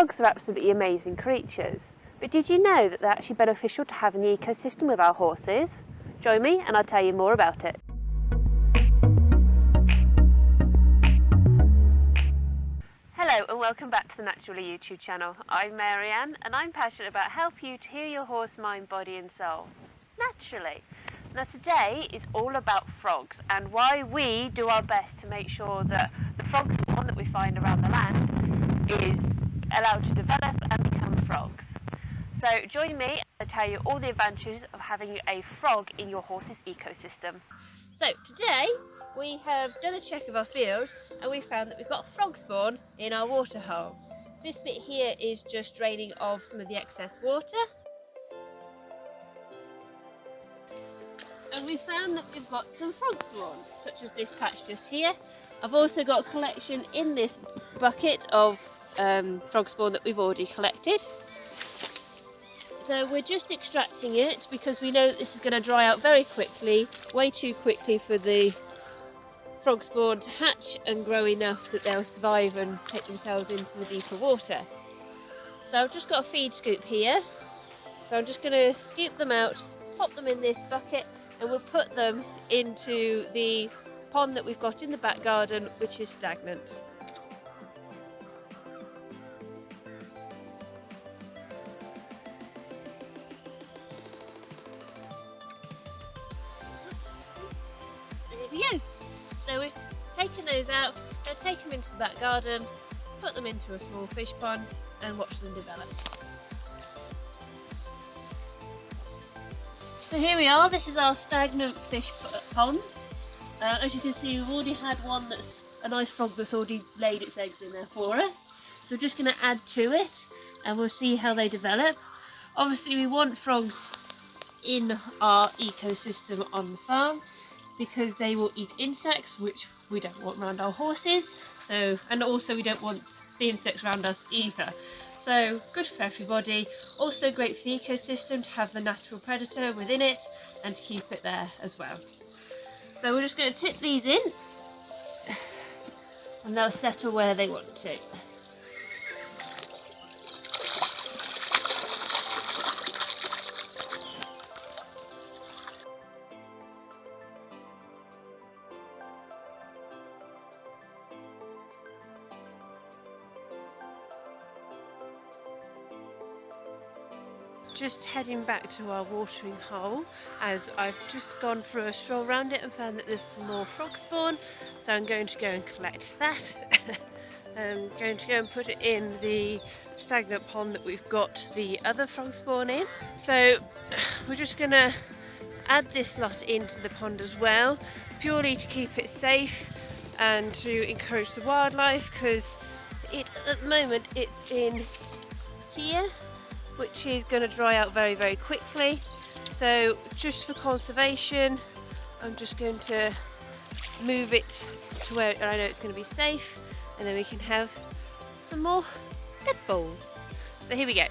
Frogs are absolutely amazing creatures, but did you know that they're actually beneficial to have in the ecosystem with our horses? Join me and I'll tell you more about it. Hello and welcome back to the Naturally YouTube channel. I'm Marianne and I'm passionate about helping you to heal your horse, mind, body and soul naturally. Now today is all about frogs and why we do our best to make sure that the frog spawn that we find around the land is allowed to develop and become frogs. So join me and I'll tell you all the advantages of having a frog in your horse's ecosystem. So today we have done a check of our field and we found that we've got frog spawn in our water hole. This bit here is just draining off some of the excess water. And we found that we've got some frog spawn, such as this patch just here. I've also got a collection in this bucket of frog spawn that we've already collected. So we're just extracting it because we know that this is going to dry out very quickly, way too quickly for the frog spawn to hatch and grow enough that they'll survive and take themselves into the deeper water. So I've just got a feed scoop here. So I'm just going to scoop them out, pop them in this bucket, and we'll put them into the pond that we've got in the back garden, which is stagnant. There we go. So we've taken those out, now take them into the back garden, put them into a small fish pond and watch them develop. So here we are, this is our stagnant fish pond. As you can see, we've already had one that's a nice frog that's already laid its eggs in there for us. So we're just going to add to it and we'll see how they develop. Obviously we want frogs in our ecosystem on the farm because they will eat insects, which we don't want around our horses. And also we don't want the insects around us either. So good for everybody. Also great for the ecosystem to have the natural predator within it and to keep it there as well. So we're just going to tip these in and they'll settle where they want to. Just heading back to our watering hole as I've just gone for a stroll around it and found that there's some more frog spawn, so I'm going to go and collect that. I'm going to go and put it in the stagnant pond that we've got the other frog spawn in. So we're just going to add this lot into the pond as well, purely to keep it safe and to encourage the wildlife, because at the moment it's in here, which is going to dry out very, very quickly. So just for conservation, I'm just going to move it to where I know it's going to be safe, and then we can have some more tadpoles. So here we go.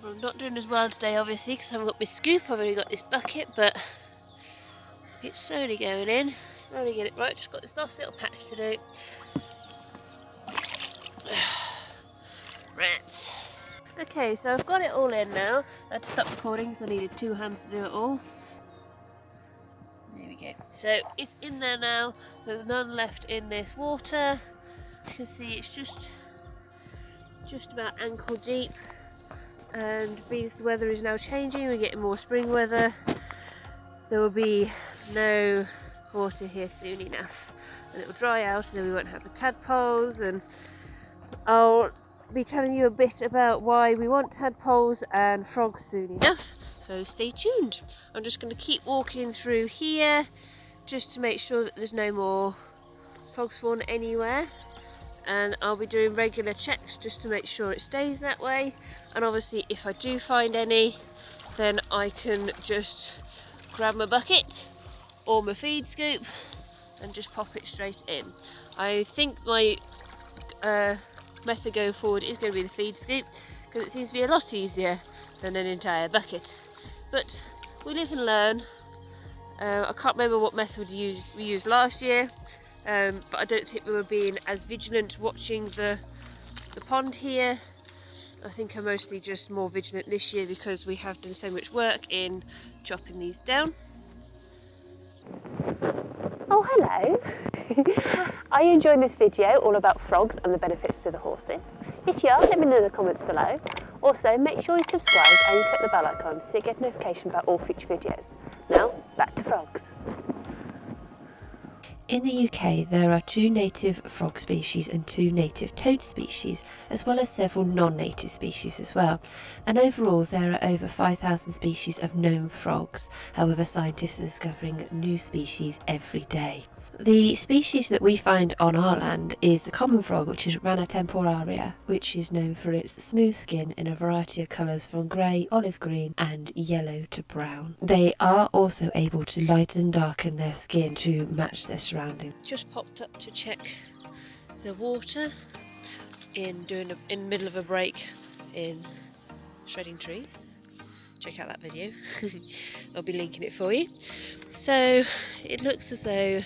I'm not doing as well today obviously because I haven't got my scoop, I've only got this bucket, but it's slowly going in, slowly get it right. Just got this last little patch to do. Rats. Okay, so I've got it all in now. I had to stop recording because I needed two hands to do it all. There we go. So it's in there now, there's none left in this water. You can see it's just about ankle deep. And because the weather is now changing, we're getting more spring weather, there will be no water here soon enough, and it will dry out and then we won't have the tadpoles. And I'll be telling you a bit about why we want tadpoles and frogs soon enough, so stay tuned. I'm just going to keep walking through here just to make sure that there's no more frog spawn anywhere. And I'll be doing regular checks just to make sure it stays that way, and obviously if I do find any then I can just grab my bucket or my feed scoop and just pop it straight in. I think my method going forward is going to be the feed scoop, because it seems to be a lot easier than an entire bucket. But we live and learn. I can't remember what method we used last year, but I don't think we were being as vigilant watching the pond here. I think I'm mostly just more vigilant this year because we have done so much work in chopping these down. Oh, hello! Are you enjoying this video all about frogs and the benefits to the horses? If you are, let me know in the comments below. Also, make sure you subscribe and you click the bell icon so you get notification about all future videos. Now, back to frogs. In the UK, there are 2 native frog species and 2 native toad species, as well as several non-native species as well. And overall, there are over 5,000 species of known frogs. However, scientists are discovering new species every day. The species that we find on our land is the common frog, which is Rana temporaria, which is known for its smooth skin in a variety of colours from grey, olive green and yellow to brown. They are also able to lighten and darken their skin to match their surroundings. Just popped up to check the water in the middle of a break in shredding trees. Check out that video. I'll be linking it for you. So it looks as though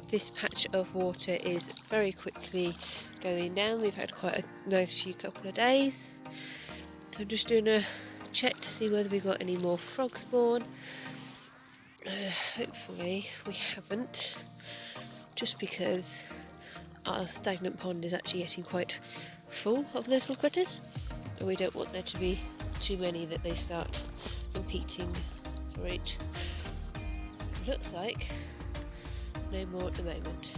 this patch of water is very quickly going down. We've had quite a nice couple of days. So I'm just doing a check to see whether we got any more frog spawn. Hopefully we haven't, just because our stagnant pond is actually getting quite full of little critters, and we don't want there to be too many that they start competing for it. Looks like no more at the moment.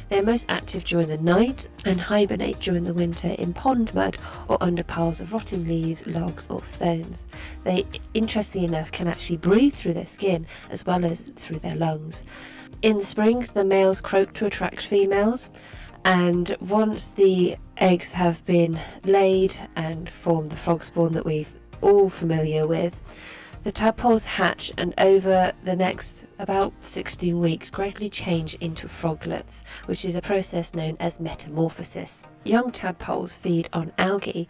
They're most active during the night and hibernate during the winter in pond mud or under piles of rotting leaves, logs or stones. They, interestingly enough, can actually breathe through their skin as well as through their lungs. In the spring, the males croak to attract females, and once the eggs have been laid and form the frog spawn that we're all familiar with, the tadpoles hatch and over the next about 16 weeks gradually change into froglets, which is a process known as metamorphosis. Young tadpoles feed on algae,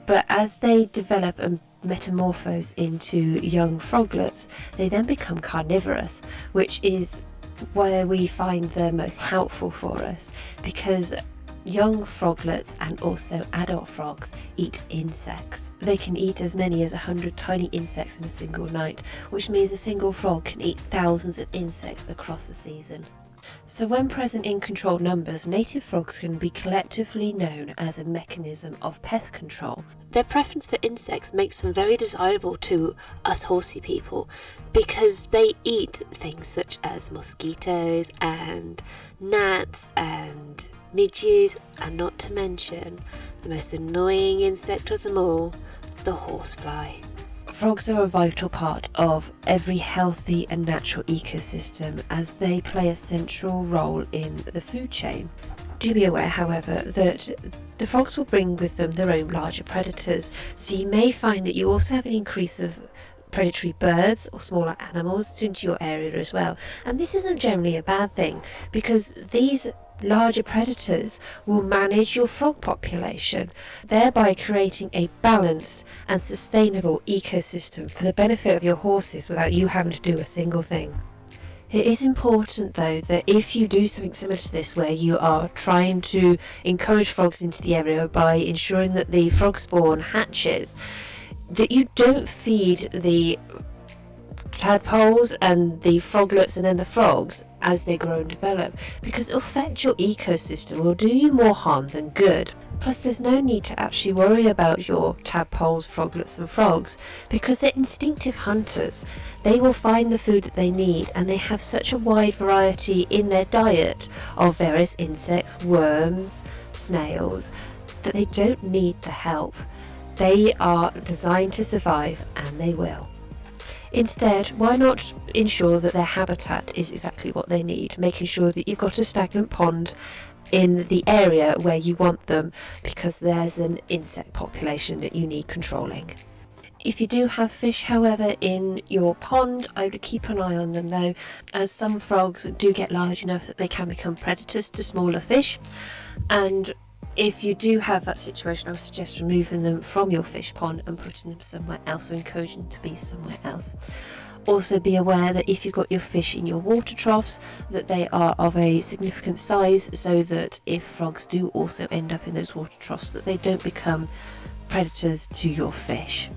but as they develop and metamorphose into young froglets, they then become carnivorous, which is where we find them most helpful for us, because young froglets and also adult frogs eat insects. They can eat as many as 100 tiny insects in a single night, which means a single frog can eat thousands of insects across a season. So when present in controlled numbers, native frogs can be collectively known as a mechanism of pest control. Their preference for insects makes them very desirable to us horsey people, because they eat things such as mosquitoes and gnats and midges, and not to mention the most annoying insect of them all, the horsefly. Frogs are a vital part of every healthy and natural ecosystem, as they play a central role in the food chain. Do be aware, however, that the frogs will bring with them their own larger predators, so you may find that you also have an increase of predatory birds or smaller animals into your area as well. And this isn't generally a bad thing, because these larger predators will manage your frog population, thereby creating a balanced and sustainable ecosystem for the benefit of your horses without you having to do a single thing. It is important though that if you do something similar to this, where you are trying to encourage frogs into the area by ensuring that the frog spawn hatches, that you don't feed the tadpoles and the froglets and then the frogs as they grow and develop, because it'll affect your ecosystem, will do you more harm than good. Plus, there's no need to actually worry about your tadpoles, froglets and frogs, because they're instinctive hunters. They will find the food that they need, and they have such a wide variety in their diet of various insects, worms, snails, that they don't need the help. They are designed to survive, and they will. Instead, why not ensure that their habitat is exactly what they need, making sure that you've got a stagnant pond in the area where you want them, because there's an insect population that you need controlling. If you do have fish, however, in your pond, I would keep an eye on them though, as some frogs do get large enough that they can become predators to smaller fish. And if you do have that situation, I would suggest removing them from your fish pond and putting them somewhere else, or encouraging them to be somewhere else. Also be aware that if you've got your fish in your water troughs, that they are of a significant size, so that if frogs do also end up in those water troughs, that they don't become predators to your fish.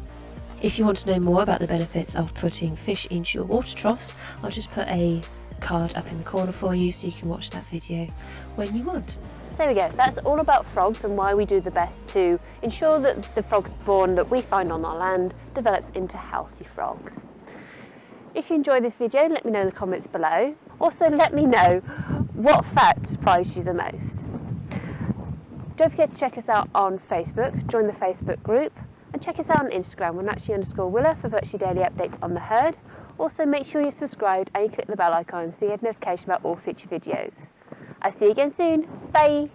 If you want to know more about the benefits of putting fish into your water troughs, I'll just put a card up in the corner for you so you can watch that video when you want. So there we go, that's all about frogs and why we do the best to ensure that the frog spawn that we find on our land develops into healthy frogs. If you enjoyed this video, let me know in the comments below. Also, let me know what fact surprised you the most. Don't forget to check us out on Facebook, join the Facebook group, and check us out on Instagram, @naturally_Willa, for virtually daily updates on the herd. Also, make sure you're subscribed and you click the bell icon so you get notification about all future videos. I'll see you again soon. Bye!